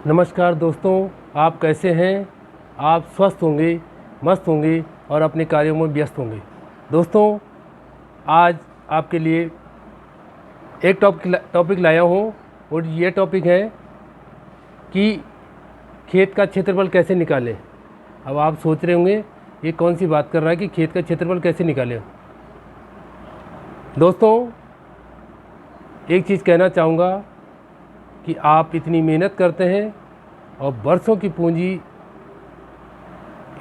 नमस्कार दोस्तों, आप कैसे हैं। आप स्वस्थ होंगे, मस्त होंगे और अपने कार्यों में व्यस्त होंगे। दोस्तों, आज आपके लिए एक टॉपिक लाया हूँ और ये टॉपिक है कि खेत का क्षेत्रफल कैसे निकालें। अब आप सोच रहे होंगे ये कौन सी बात कर रहा है कि खेत का क्षेत्रफल कैसे निकालें। दोस्तों, एक चीज़ कहना चाहूँगा कि आप इतनी मेहनत करते हैं और बरसों की पूंजी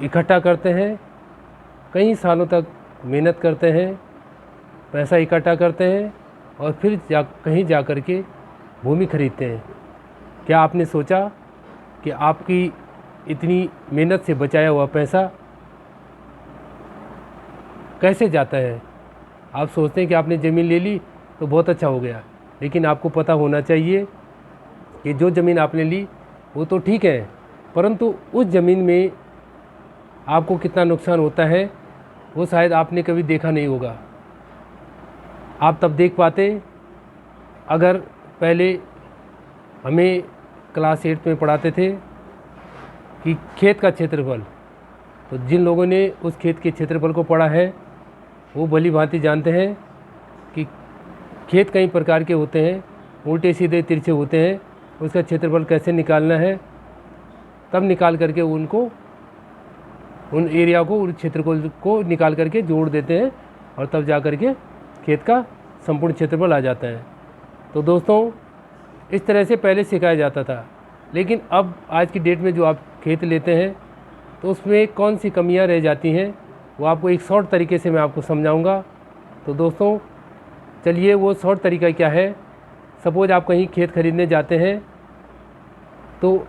इकट्ठा करते हैं, कई सालों तक मेहनत करते हैं, पैसा इकट्ठा करते हैं और फिर कहीं जा कर के भूमि खरीदते हैं। क्या आपने सोचा कि आपकी इतनी मेहनत से बचाया हुआ पैसा कैसे जाता है। आप सोचते हैं कि आपने ज़मीन ले ली तो बहुत अच्छा हो गया, लेकिन आपको पता होना चाहिए कि जो ज़मीन आपने ली वो तो ठीक है, परंतु उस ज़मीन में आपको कितना नुकसान होता है वो शायद आपने कभी देखा नहीं होगा। आप तब देख पाते अगर पहले हमें क्लास 8 में पढ़ाते थे कि खेत का क्षेत्रफल, तो जिन लोगों ने उस खेत के क्षेत्रफल को पढ़ा है वो भली भांति जानते हैं कि खेत कई प्रकार के होते हैं, उल्टे सीधे तिरछे होते हैं। उसका क्षेत्रफल कैसे निकालना है, तब निकाल करके उन एरिया को, उन क्षेत्र को निकाल करके जोड़ देते हैं और तब जा कर के खेत का संपूर्ण क्षेत्रफल आ जाता है। तो दोस्तों, इस तरह से पहले सिखाया जाता था, लेकिन अब आज की डेट में जो आप खेत लेते हैं तो उसमें कौन सी कमियां रह जाती हैं वो आपको एक शॉर्ट तरीके से मैं आपको समझाऊंगा। तो दोस्तों, चलिए वो शॉर्ट तरीका क्या है। सपोज आप कहीं खेत खरीदने जाते हैं तो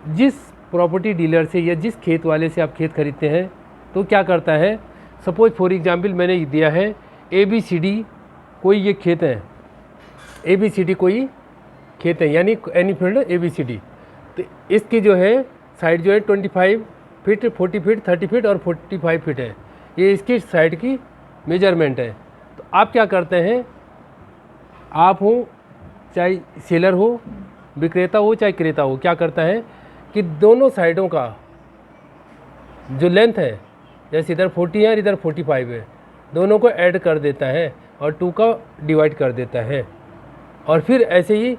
जिस प्रॉपर्टी डीलर से या जिस खेत वाले से आप खेत खरीदते हैं तो क्या करता है। सपोज फॉर एग्जांपल मैंने दिया है ABCD कोई ये खेत है, ABCD कोई खेत है, यानी एनी फील्ड ABCD। तो इसकी जो है साइड जो है 25 फीट, 40 फीट, 30 फीट और 45 फीट है। ये इसकी साइड की मेजरमेंट है। तो आप क्या करते हैं, आप हो चाहे सेलर हो, विक्रेता हो चाहे क्रेता हो, क्या करता है कि दोनों साइडों का जो लेंथ है, जैसे इधर 40 है और इधर 45 है, दोनों को ऐड कर देता है और 2 का डिवाइड कर देता है। और फिर ऐसे ही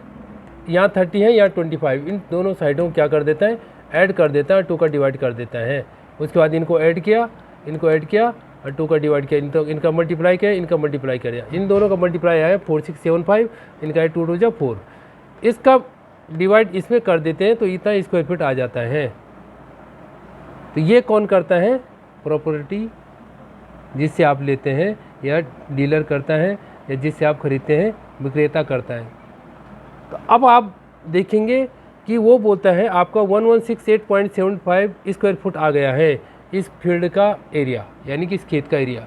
यहाँ 30 है, यहाँ 25, इन दोनों साइडों को क्या कर देता है, ऐड कर देता है, 2 का डिवाइड कर देता है। उसके बाद इनको ऐड किया, इनको ऐड किया और 2 का डिवाइड किया, इनका मल्टीप्लाई किया, इनका मल्टीप्लाई किया, इन दोनों का मल्टीप्लाई आया 4675, इनका है 2 2 जा 4, इसका डिवाइड इसमें कर देते हैं तो इतना स्क्वायर फीट आ जाता है। तो ये कौन करता है, प्रॉपर्टी जिससे आप लेते हैं या डीलर करता है या जिससे आप खरीदते हैं विक्रेता करता है। तो अब आप देखेंगे कि वो बोलता है आपका 1168.75 स्क्वायर फुट आ गया है इस फील्ड का एरिया, यानी कि इस खेत का एरिया।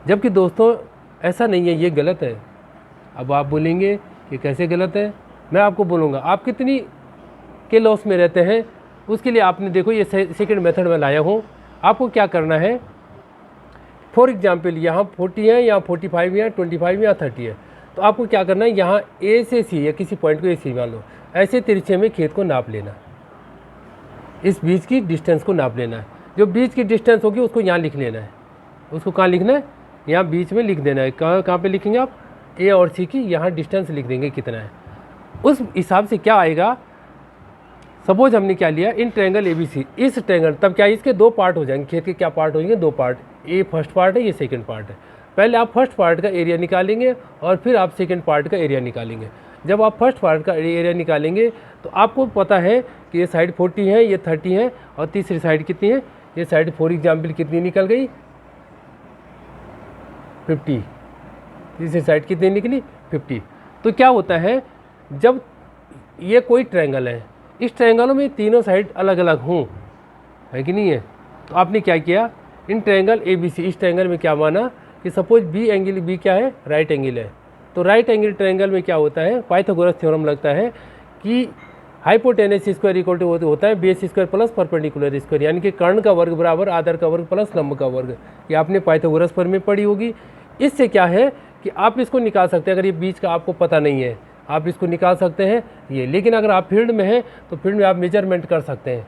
जबकि दोस्तों ऐसा नहीं है, ये गलत है। अब आप बोलेंगे कि कैसे गलत है, मैं आपको बोलूँगा आप कितनी के लॉस में रहते हैं। उसके लिए आपने देखो ये सेकंड मेथड में लाया हूँ। आपको क्या करना है, फॉर एग्जांपल यहाँ 40 है, यहाँ 45 है, 25 या 30 है, तो आपको क्या करना है, यहाँ A से C या किसी पॉइंट को A से मान लो, ऐसे तिरछे में खेत को नाप लेना, इस बीच की डिस्टेंस को नाप लेना है। जो बीच की डिस्टेंस होगी उसको यहाँ लिख लेना है। उसको कहाँ लिखना है, यहाँ बीच में लिख देना है। कहाँ पे लिखेंगे आप, A और C की यहाँ डिस्टेंस लिख देंगे कितना है। उस हिसाब से क्या आएगा, सपोज हमने क्या लिया, इन ट्रायंगल ABC, इस ट्रायंगल, तब क्या इसके 2 पार्ट हो जाएंगे, खेत के क्या पार्ट होंगे, 2 पार्ट, ये फर्स्ट पार्ट है, ये सेकंड पार्ट है। पहले आप फर्स्ट पार्ट का एरिया निकालेंगे और फिर आप सेकंड पार्ट का एरिया निकालेंगे। जब आप फर्स्ट पार्ट का एरिया निकालेंगे तो आपको पता है कि ये साइड 40 है, ये 30 है और तीसरी साइड कितनी है, ये साइड फॉर एग्जाम्पल कितनी निकल गई, 50, तीसरी साइड कितनी निकली, 50। तो क्या होता है, जब ये कोई ट्रायंगल है, इस ट्रायंगलों में तीनों साइड अलग अलग हों, है कि नहीं है, तो आपने क्या किया, इन ट्रायंगल ABC, इस ट्रायंगल में क्या माना कि सपोज B एंगल, B क्या है, राइट एंगल है। तो राइट एंगल ट्रायंगल में क्या होता है, पाइथागोरस थ्योरम लगता है कि हाइपोटेनस स्क्वायर इक्वल टू होता है base square plus perpendicular square, यानी कि कर्ण का वर्ग बराबर आधार का वर्ग प्लस लंब का वर्ग। ये आपने पाइथागोरस पर में पढ़ी होगी। इससे क्या है कि आप इसको निकाल सकते हैं, अगर ये बीच का आपको पता नहीं है आप इसको निकाल सकते हैं ये। लेकिन अगर आप फील्ड में हैं तो फील्ड में आप मेजरमेंट कर सकते हैं,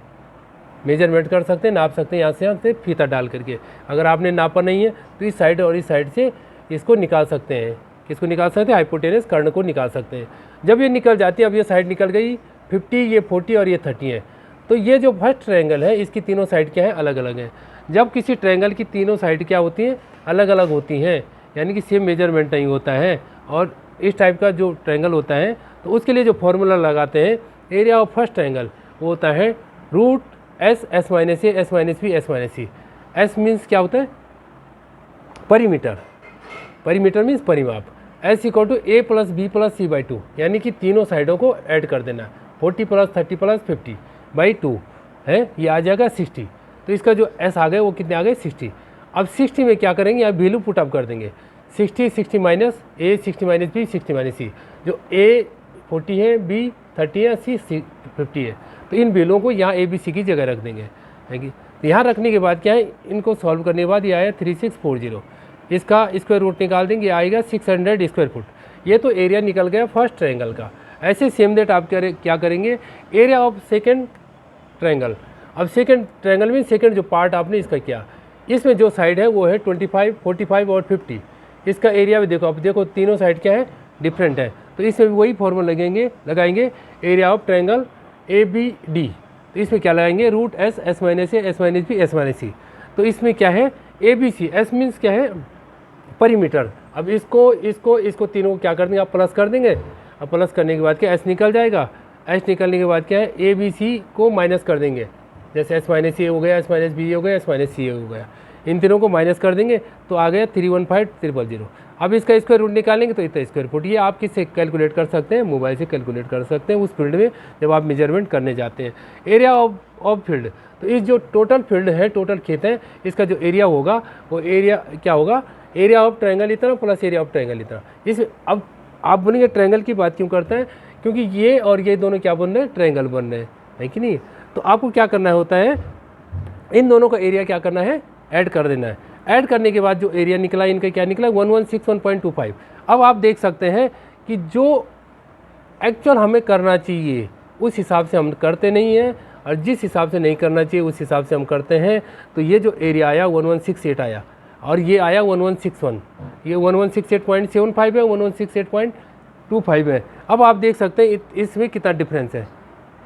मेजरमेंट कर सकते हैं, नाप सकते हैं यहाँ से फीता डाल करके। अगर आपने नापा नहीं है तो इस साइड और इस साइड से इसको निकाल सकते हैं। किसको निकाल सकते हैं? हाइपोटेनस कर्ण को निकाल सकते हैं। जब ये निकल जाती है, अब ये साइड निकल गई 50, ये 40 और ये 30 है, तो ये जो फर्स्ट ट्रायंगल है इसकी तीनों साइड क्या है? अलग अलग हैं। जब किसी ट्रायंगल की तीनों साइड क्या होती हैं? अलग अलग होती हैं, यानी कि सेम मेजरमेंट नहीं होता है। और इस टाइप का जो ट्रायंगल होता है तो उसके लिए जो फॉर्मूला लगाते हैं एरिया ऑफ फर्स्ट ट्रायंगल, वो होता है root s, s minus a, s minus b, s minus c. S means क्या होता है? परिमीटर, परिमीटर मीन्स परिमाप। S equal to a plus b plus c by 2, यानी कि तीनों साइडों को ऐड कर देना। 40 प्लस 30 प्लस 50 बाई 2 है, ये आ जाएगा 60। तो इसका जो एस आ गए वो कितने आ गए? 60। अब 60 में क्या करेंगे? आप वैल्यू पुट अप कर देंगे। 60, 60 माइनस ए, 60 माइनस बी, 60 माइनस सी। जो ए 40 है, बी 30 है, सी 50 है, तो इन वैल्यूओं को यहाँ ए बी सी की जगह रख देंगे, है कि। तो यहाँ रखने के बाद क्या है? इनको सॉल्व करने के बाद ये आया 3640। इसका स्क्वायर रूट निकाल देंगे, आएगा 600 स्क्वायर फुट। ये तो एरिया निकल गया फर्स्ट ट्रायंगल का। ऐसे सेम दैट आप क्या करेंगे? Area of second triangle. अब सेकंड ट्रायंगल में सेकंड जो पार्ट आपने इसका किया, इसमें जो साइड है वो है 25, 45 और 50। इसका एरिया भी देखो, अब देखो तीनों साइड क्या है? डिफरेंट है। तो इसमें भी वही फॉर्मूला लगाएंगे area of triangle A B D. तो इसमें क्या लगाएंगे? Root s, s minus a, s minus b, s minus c. तो इसमें क्या है? A B C. S means क्या है? परिमीटर। अब इसको तीनों को क्या कर देंगे? आप प्लस कर देंगे। अब प्लस करने के बाद क्या? एस निकल जाएगा। एस निकलने के बाद क्या है? ए बी सी को माइनस कर देंगे। जैसे एस माइनस सी हो गया, एस माइनस बी हो गया, एस माइनस सी हो गया, इन तीनों को माइनस कर देंगे तो आ गया 315,000। अब इसका स्क्वायर रूट निकालेंगे तो इतना स्क्वायर फुट। ये आप किससे कैलकुलेट कर सकते हैं? मोबाइल से कैलकुलेट कर सकते हैं उस फील्ड में जब आप मेजरमेंट करने जाते हैं। एरिया ऑफ फील्ड, तो इस जो टोटल फील्ड है, टोटल खेत है, इसका जो एरिया होगा वो एरिया क्या होगा? एरिया ऑफ ट्रायंगल इतना प्लस एरिया ऑफ ट्रायंगल इतना। इस अब आप बोलेंगे ट्रायंगल की बात क्यों करते हैं? क्योंकि ये और ये दोनों क्या बन रहे हैं? ट्रायंगल बन रहे हैं, है कि नहीं। तो आपको क्या करना होता है? इन दोनों का एरिया क्या करना है? ऐड कर देना है। ऐड करने के बाद जो एरिया निकला, इनका क्या निकला? 1161.25। अब आप देख सकते हैं कि जो एक्चुअल हमें करना चाहिए उस हिसाब से हम करते नहीं हैं, और जिस हिसाब से नहीं करना चाहिए उस हिसाब से हम करते हैं। तो ये जो एरिया आया 1168 आया, और ये आया 1161। ये 1168.75 है, 1168.25 है। अब आप देख सकते हैं इसमें कितना डिफरेंस है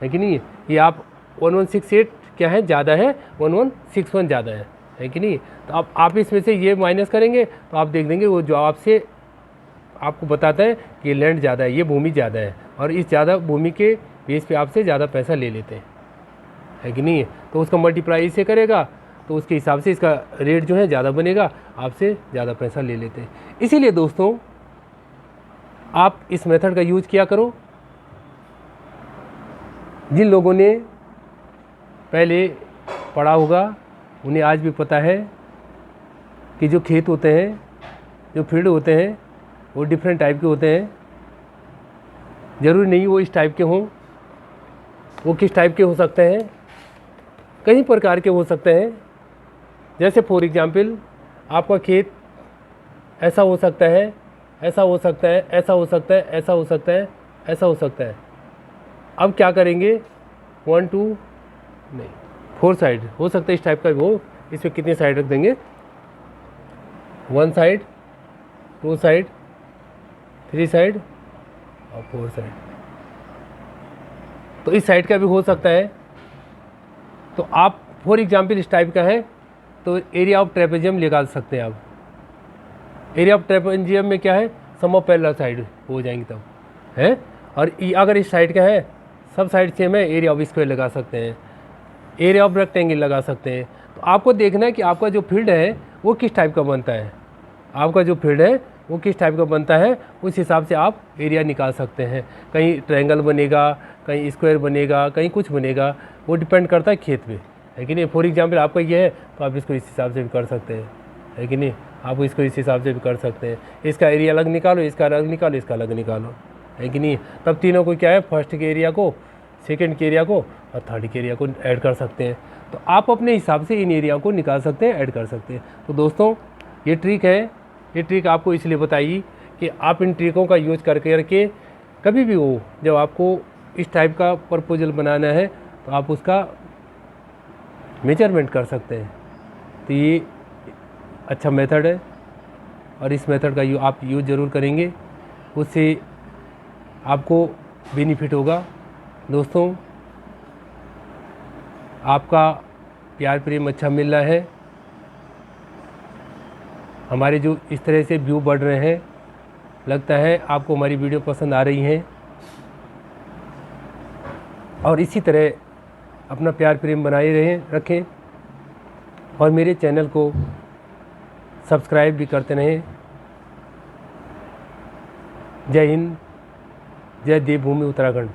कि नहीं। ये आप 1168 क्या है? ज़्यादा है, 1161 ज़्यादा है कि नहीं। तो अब आप इसमें से ये माइनस करेंगे तो आप देख देंगे वो जो आपसे आपको बताता है कि ये लैंड ज़्यादा है, ये भूमि ज़्यादा है, और इस ज़्यादा भूमि के बेस पे आपसे ज़्यादा पैसा ले लेते हैं, है कि नहीं। तो उसका मल्टीप्लाई इससे करेगा तो उसके हिसाब से इसका रेट जो है ज़्यादा बनेगा, आपसे ज़्यादा पैसा ले लेते हैं। इसीलिए दोस्तों आप इस मेथड का यूज किया करो। जिन लोगों ने पहले पढ़ा होगा उन्हें आज भी पता है कि जो खेत होते हैं, जो फील्ड होते हैं, वो डिफरेंट टाइप के होते हैं। ज़रूरी नहीं वो इस टाइप के हों, वो किस टाइप के हो सकते हैं? कई प्रकार के हो सकते हैं। जैसे फॉर एग्जाम्पल आपका खेत ऐसा हो सकता है, ऐसा हो सकता है, ऐसा हो सकता है, ऐसा हो सकता है, ऐसा हो सकता है। अब क्या करेंगे? 1 2 नहीं 4 साइड हो सकता है इस टाइप का वो। इसमें कितनी साइड रख देंगे? 1 साइड, 2 साइड, 3 साइड और 4 साइड। तो इस साइड का भी हो सकता है। तो आप फॉर एग्जाम्पल इस टाइप का है तो एरिया ऑफ ट्रेपेजियम निकाल सकते हैं आप। एरिया ऑफ ट्रेपेजियम में क्या है? सम ऑफ पैरेलल साइड हो जाएंगी तब, है। और अगर इस साइड का है, सब साइड सेम है, एरिया ऑफ स्क्वायर लगा सकते हैं, एरिया ऑफ रेक्टेंगल लगा सकते हैं। तो आपको देखना है कि आपका जो फील्ड है वो किस टाइप का बनता है। आपका जो फील्ड है वो किस टाइप का बनता है, उस हिसाब से आप एरिया निकाल सकते हैं। कहीं ट्रायंगल बनेगा, कहीं स्क्वायर बनेगा, कहीं कुछ बनेगा, वो डिपेंड करता है खेत पे, है कि नहीं। फॉर एग्जाम्पल आपका ये है तो आप इसको इस हिसाब से भी कर सकते हैं, है कि नहीं। आप इसको इस हिसाब से भी कर सकते हैं। इसका एरिया अलग निकालो, इसका अलग निकालो, इसका अलग निकालो, है कि नहीं। तब तीनों को क्या है? फर्स्ट के एरिया को, सेकेंड के एरिया को और थर्ड के एरिया को ऐड कर सकते हैं। तो आप अपने हिसाब से इन एरिया को निकाल सकते हैं, ऐड कर सकते हैं। तो दोस्तों ये ट्रिक है, ये ट्रिक आपको इसलिए बताई कि आप इन ट्रिकों का यूज करके कभी भी हो, जब आपको इस टाइप का प्रपोजल बनाना है तो आप उसका मेजरमेंट कर सकते हैं। तो ये अच्छा मेथड है और इस मेथड का आप यूज़ ज़रूर करेंगे, उससे आपको बेनिफिट होगा। दोस्तों, आपका प्यार प्रेम अच्छा मिल रहा है, हमारे जो इस तरह से व्यू बढ़ रहे हैं, लगता है आपको हमारी वीडियो पसंद आ रही हैं और इसी तरह अपना प्यार प्रेम बनाए रखें और मेरे चैनल को सब्सक्राइब भी करते रहें। जय हिंद, जय देवभूमि उत्तराखंड।